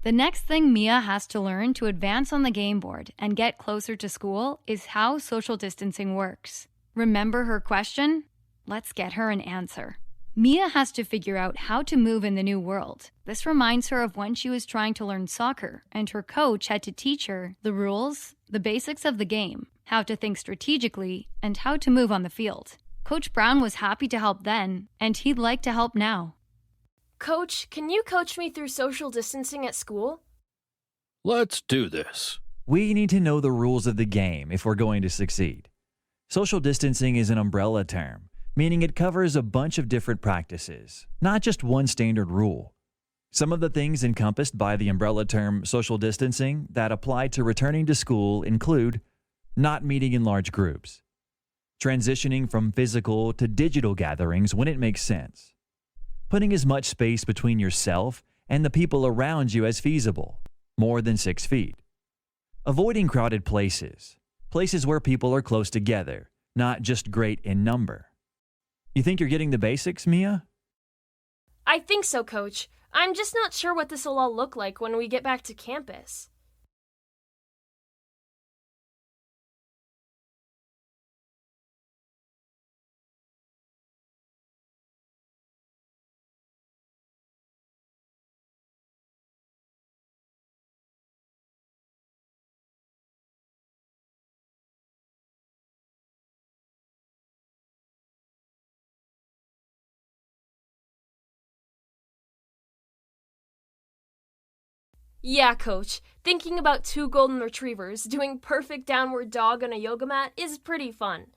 The next thing Mia has to learn to advance on the game board and get closer to school is how social distancing works. Remember her question? Let's get her an answer. Mia has to figure out how to move in the new world. This reminds her of when she was trying to learn soccer, and her coach had to teach her the rules, the basics of the game, how to think strategically, and how to move on the field. Coach Brown was happy to help then, and he'd like to help now. Coach, can you coach me through social distancing at school? Let's do this. We need to know the rules of the game if we're going to succeed. Social distancing is an umbrella term, meaning it covers a bunch of different practices, not just one standard rule. Some of the things encompassed by the umbrella term social distancing that apply to returning to school include not meeting in large groups, transitioning from physical to digital gatherings when it makes sense, putting as much space between yourself and the people around you as feasible, more than 6 feet, avoiding crowded places where people are close together, not just great in number. You think you're getting the basics, Mia? I think so, Coach. I'm just not sure what this will all look like when we get back to campus. Yeah, Coach. Thinking about 2 golden retrievers doing perfect downward dog on a yoga mat is pretty fun.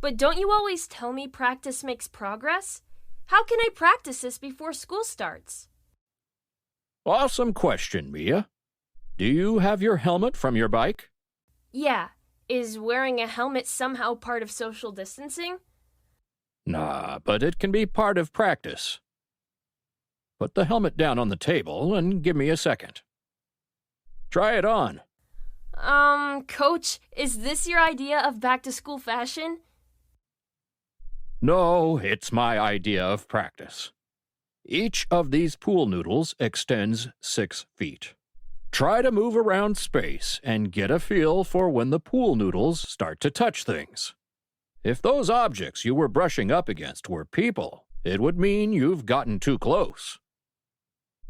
But don't you always tell me practice makes progress? How can I practice this before school starts? Awesome question, Mia. Do you have your helmet from your bike? Yeah. Is wearing a helmet somehow part of social distancing? Nah, but it can be part of practice. Put the helmet down on the table and give me a second. Try it on. Coach, is this your idea of back-to-school fashion? No, it's my idea of practice. Each of these pool noodles extends 6 feet. Try to move around space and get a feel for when the pool noodles start to touch things. If those objects you were brushing up against were people, it would mean you've gotten too close.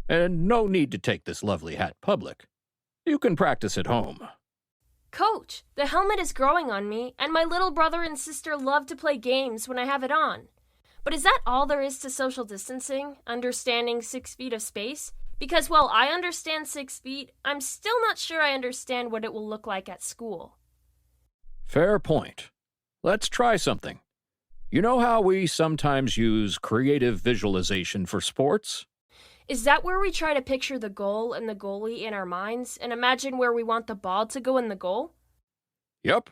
And no need to take this lovely hat public. You can practice at home. Coach, the helmet is growing on me, and my little brother and sister love to play games when I have it on. But is that all there is to social distancing, understanding 6 feet of space? Because while I understand 6 feet, I'm still not sure I understand what it will look like at school. Fair point. Let's try something. You know how we sometimes use creative visualization for sports? Is that where we try to picture the goal and the goalie in our minds and imagine where we want the ball to go in the goal? Yep.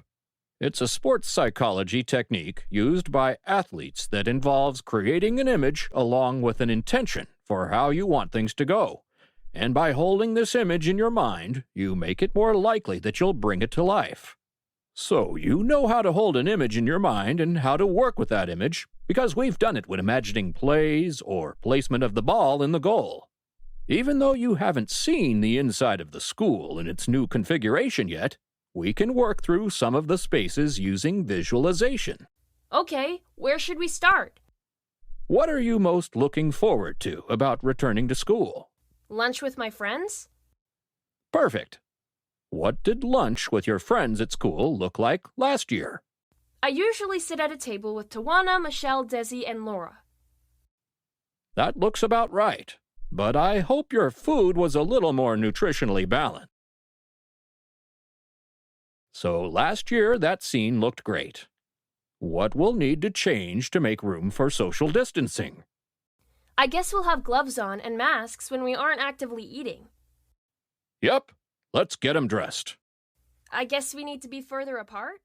It's a sports psychology technique used by athletes that involves creating an image along with an intention for how you want things to go. And by holding this image in your mind, you make it more likely that you'll bring it to life. So you know how to hold an image in your mind and how to work with that image, because we've done it when imagining plays or placement of the ball in the goal. Even though you haven't seen the inside of the school in its new configuration yet, we can work through some of the spaces using visualization. Okay, where should we start? What are you most looking forward to about returning to school? Lunch with my friends? Perfect. What did lunch with your friends at school look like last year? I usually sit at a table with Tawana, Michelle, Desi, and Laura. That looks about right, but I hope your food was a little more nutritionally balanced. So last year, that scene looked great. What will need to change to make room for social distancing? I guess we'll have gloves on and masks when we aren't actively eating. Yep, let's get 'em dressed. I guess we need to be further apart?